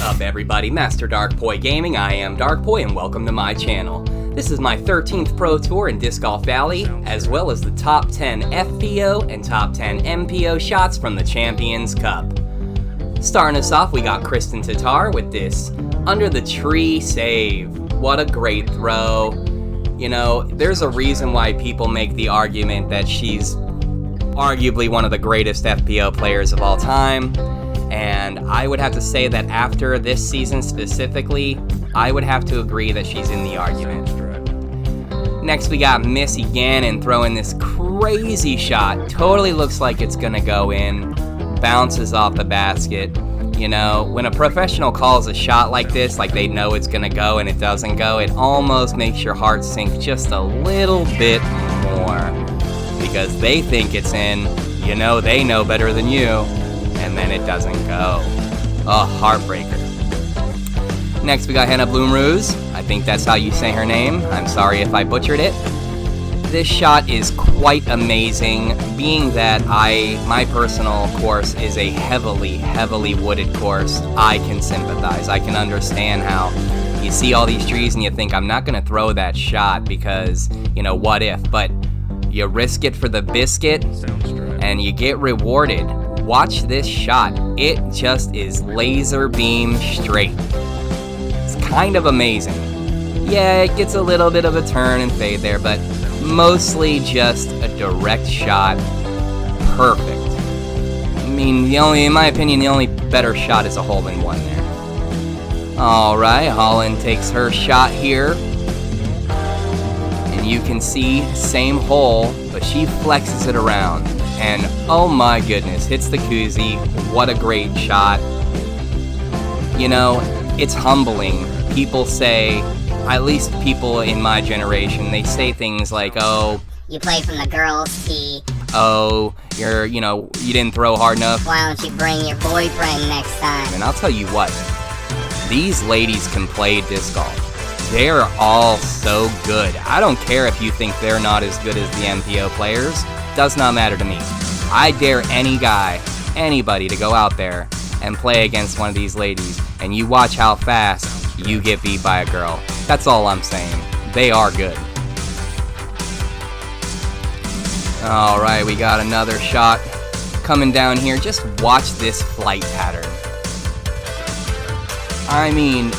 up, everybody? Master Darkpoi Gaming. I am Darkpoi, and welcome to my channel. This is my 13th Pro Tour in Disc Golf Valley, as well as the top 10 FPO and top 10 MPO shots from the Champions Cup. Starting us off, we got Kristen Tatar with this under the tree save. What a great throw. You know, there's a reason why people make the argument that she's arguably one of the greatest FPO players of all time. And I would have to say that after this season specifically, I would have to agree that she's in the argument. Next, we got Missy Gannon throwing this crazy shot. Totally looks like it's gonna go in. Bounces off the basket. You know, when a professional calls a shot like this, like they know it's gonna go and it doesn't go, it almost makes your heart sink just a little bit more. Because they think it's in, you know they know better than you. And then it doesn't go. Oh, heartbreaker. Next, we got Hannah Bloomroos. I think that's how you say her name. I'm sorry if I butchered it. This shot is quite amazing, being that my personal course is a heavily wooded course. I can sympathize. I can understand how you see all these trees and you think, I'm not going to throw that shot because, you know, what if? But you risk it for the biscuit and you get rewarded. Watch this shot. It just is laser beam straight. It's kind of amazing. Yeah, it gets a little bit of a turn and fade there, but mostly just a direct shot. Perfect. I mean, in my opinion, the only better shot is a hole-in-one there. Alright, Holland takes her shot here. And you can see, same hole, but she flexes it around. And oh my goodness, hits the koozie. What a great shot. You know, it's humbling. People say, at least people in my generation, they say things like, oh, you play from the girls' tee. Oh, you didn't throw hard enough. Why don't you bring your boyfriend next time? And I'll tell you what, these ladies can play disc golf. They're all so good. I don't care if you think they're not as good as the MPO players. Does not matter to me. I dare any guy, anybody to go out there and play against one of these ladies, and you watch how fast you get beat by a girl. That's all I'm saying. They are good. Alright, we got another shot coming down here. Just watch this flight pattern. I mean,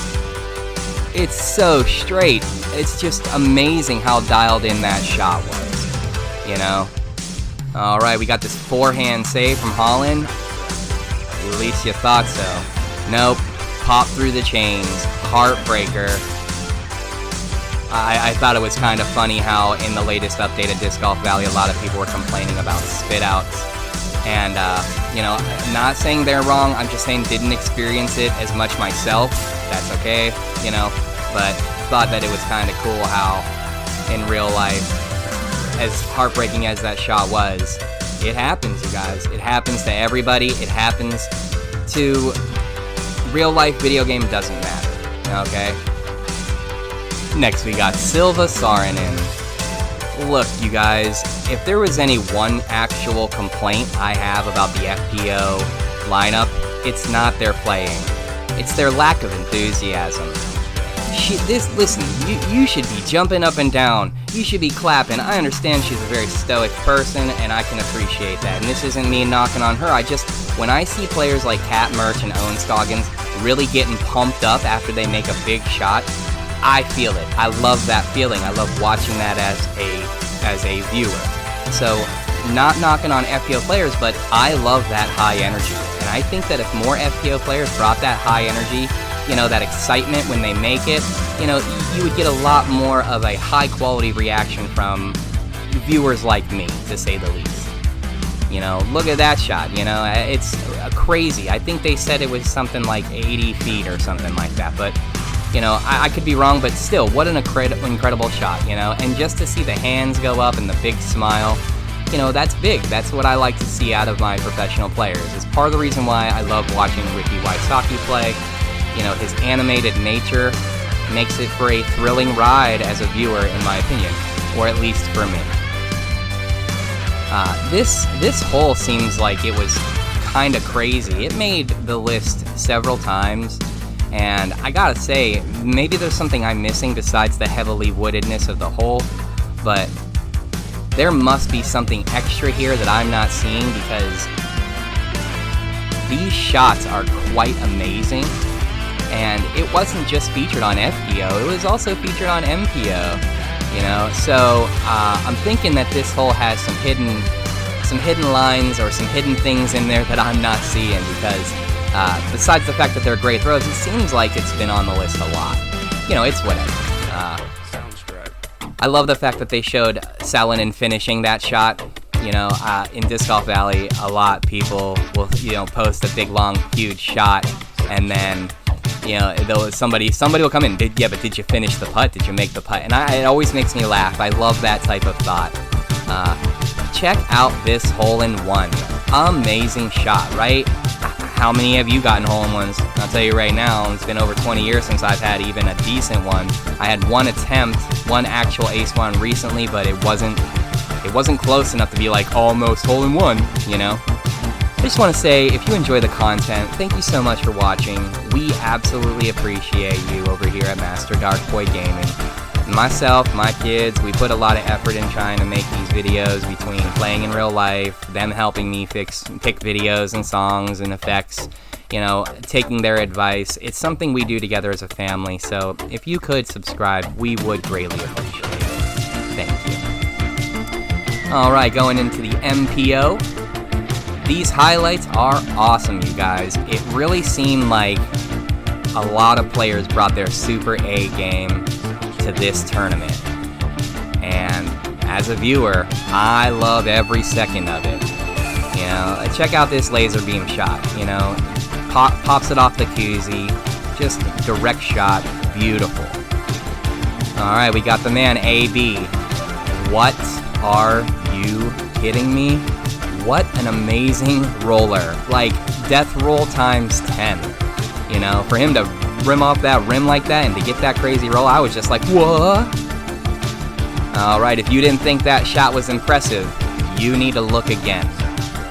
it's so straight. It's just amazing how dialed in that shot was, you know? Alright, we got this forehand save from Holland. At least you thought so. Nope. Pop through the chains. Heartbreaker. I thought it was kind of funny how in the latest update of Disc Golf Valley, a lot of people were complaining about spit outs. And, you know, not saying they're wrong, I'm just saying didn't experience it as much myself. That's okay, you know. But thought that it was kind of cool how in real life, as heartbreaking as that shot was, it happens, you guys. It happens to everybody. It happens to real life. Video game doesn't matter, okay? Next, we got Silva Saarinen. Look, you guys, if there was any one actual complaint I have about the FPO lineup, it's not their playing. It's their lack of enthusiasm. Listen, you should be jumping up and down. You should be clapping. I understand she's a very stoic person, and I can appreciate that. And this isn't me knocking on her. When I see players like Kat Mertz and Owen Scoggins really getting pumped up after they make a big shot, I feel it. I love that feeling. I love watching that as a viewer. So, not knocking on FPO players, but I love that high energy. And I think that if more FPO players brought that high energy, you know, that excitement when they make it, you know, you would get a lot more of a high quality reaction from viewers like me, to say the least. You know, look at that shot, you know, it's crazy. I think they said it was something like 80 feet or something like that, but, you know, I could be wrong, but still, what an incredible shot, you know, and just to see the hands go up and the big smile, you know, that's big. That's what I like to see out of my professional players. It's part of the reason why I love watching Ricky Wysocki play. You know, his animated nature makes it for a thrilling ride as a viewer, in my opinion, or at least for me. This hole seems like it was kind of crazy. It made the list several times, And I gotta say, maybe there's something I'm missing besides the heavily woodedness of the hole, but there must be something extra here that I'm not seeing, because these shots are quite amazing. And it wasn't just featured on FPO, it was also featured on MPO, you know? So I'm thinking that this hole has some hidden lines or some hidden things in there that I'm not seeing, because besides the fact that they're great throws, it seems like it's been on the list a lot. You know, it's whatever. I love the fact that they showed Salonen finishing that shot. You know, in Disc Golf Valley, a lot of people will, you know, post a big, long, huge shot, and then, you know, somebody will come in, yeah, but did you finish the putt? Did you make the putt? And it always makes me laugh. I love that type of thought. Check out this hole-in-one. Amazing shot, right? How many have you gotten hole-in-ones? I'll tell you right now, it's been over 20 years since I've had even a decent one. I had one attempt, one actual ace one recently, but it wasn't close enough to be like almost hole-in-one, you know? I just want to say, if you enjoy the content, thank you so much for watching. We absolutely appreciate you over here at Master Darkpoi Gaming. Myself, my kids, we put a lot of effort in trying to make these videos, between playing in real life, them helping me pick videos and songs and effects, you know, taking their advice. It's something we do together as a family, so if you could subscribe, we would greatly appreciate it. Thank you. Alright, going into the MPO. These highlights are awesome, you guys. It really seemed like a lot of players brought their Super A game to this tournament. And as a viewer, I love every second of it. You know, check out this laser beam shot, you know. Pops it off the koozie. Just direct shot. Beautiful. Alright, we got the man, AB. What are you kidding me? What an amazing roller. Like, death roll times 10. You know, for him to rim off that rim like that and to get that crazy roll, I was just like, what? Alright, if you didn't think that shot was impressive, you need to look again.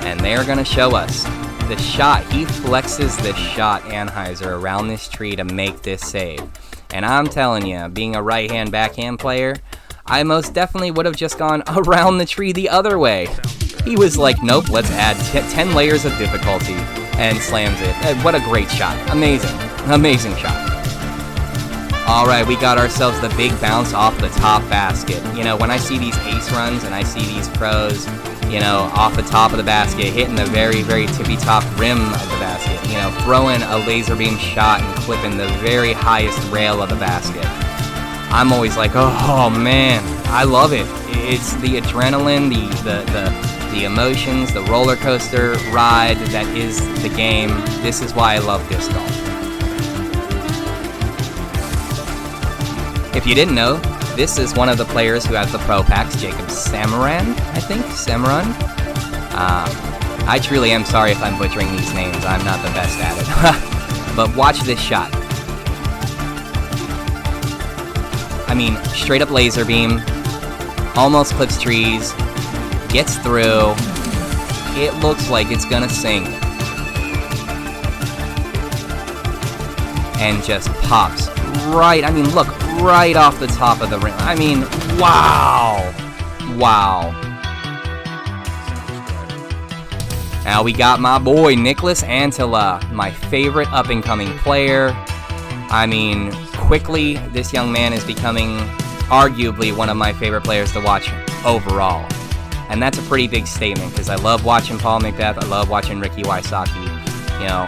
And they're gonna show us the shot. He flexes this shot, Anheuser, around this tree to make this save. And I'm telling you, being a right-hand backhand player, I most definitely would have just gone around the tree the other way. He was like, nope, let's add 10 layers of difficulty, and slams it. What a great shot. Amazing. Amazing shot. Alright, we got ourselves the big bounce off the top basket. You know, when I see these ace runs and I see these pros, you know, off the top of the basket, hitting the very, very tippy-top rim of the basket, you know, throwing a laser beam shot and clipping the very highest rail of the basket. I'm always like, oh man, I love it. It's the adrenaline, the emotions, the roller coaster ride that is the game. This is why I love disc golf. If you didn't know, this is one of the players who has the Pro Packs, Jacob Samaran, I think? Samaran? I truly am sorry if I'm butchering these names. I'm not the best at it. But watch this shot. I mean, straight up laser beam, almost clips trees, gets through. It looks like it's gonna sink. And just pops right, I mean, look, right off the top of the rim. I mean, wow. Wow. Now we got my boy, Nicholas Antila, my favorite up-and-coming player. I mean, quickly, this young man is becoming arguably one of my favorite players to watch overall. And that's a pretty big statement, because I love watching Paul Macbeth, I love watching Ricky Wysocki, you know,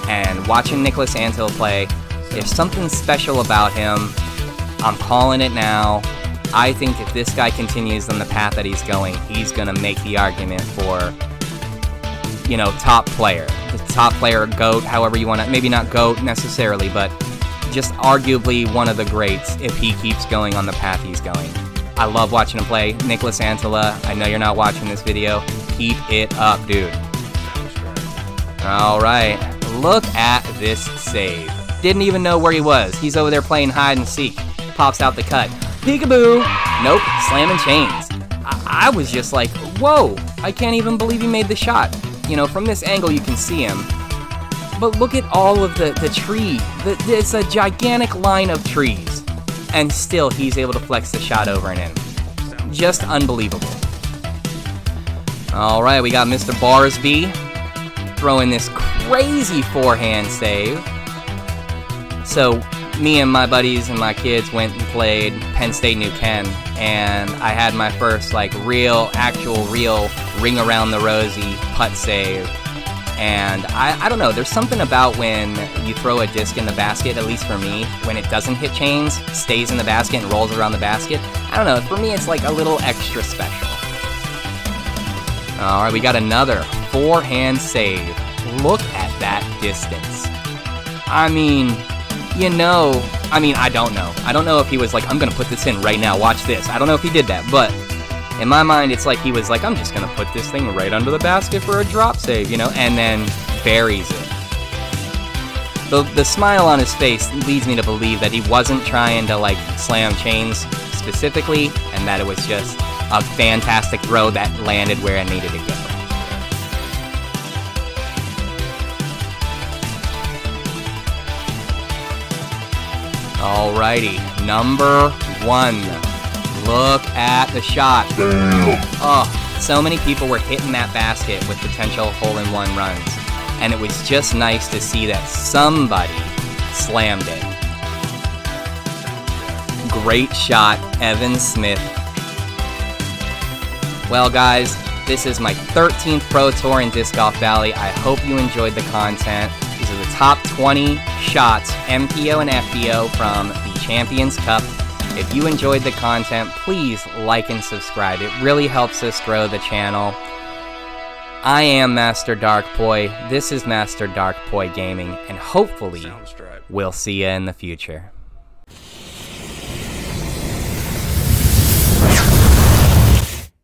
and watching Nicholas Antila play, there's something special about him. I'm calling it now. I think if this guy continues on the path that he's going, he's going to make the argument for, you know, top player. The top player, GOAT, however you want to, maybe not GOAT necessarily, but just arguably one of the greats if he keeps going on the path he's going. I love watching him play. Nicholas Antila, I know you're not watching this video. Keep it up, dude. Alright, look at this save. Didn't even know where he was. He's over there playing hide and seek. Pops out the cut. Peekaboo! Nope, slamming chains. I was just like, whoa, I can't even believe he made the shot. You know, from this angle you can see him. But look at all of the tree. It's a gigantic line of trees. And still, he's able to flex the shot over and in. Just unbelievable. All right, we got Mr. Barsby throwing this crazy forehand save. So me and my buddies and my kids went and played Penn State New Ken, and I had my first like real ring around the rosy putt save. And I don't know, there's something about when you throw a disc in the basket, at least for me, when it doesn't hit chains, stays in the basket and rolls around the basket. I don't know, for me it's like a little extra special. All right, we got another forehand save. Look at that distance. I mean, I don't know. I don't know if he was like, I'm going to put this in right now, watch this. I don't know if he did that, but in my mind, it's like he was like, I'm just going to put this thing right under the basket for a drop save, and then buries it. The smile on his face leads me to believe that he wasn't trying to like slam chains specifically, and that it was just a fantastic throw that landed where it needed to go. Alrighty, number 1. Look at the shot. Oh, so many people were hitting that basket with potential hole-in-one runs. And it was just nice to see that somebody slammed it. Great shot, Evan Smith. Well, guys, this is my 13th Pro Tour in Disc Golf Valley. I hope you enjoyed the content. These are the top 20 shots, MPO and FPO, from the Champions Cup. If you enjoyed the content, please like and subscribe. It really helps us grow the channel. I am Master Darkpoi. This is Master Darkpoi Gaming, and hopefully we'll see you in the future.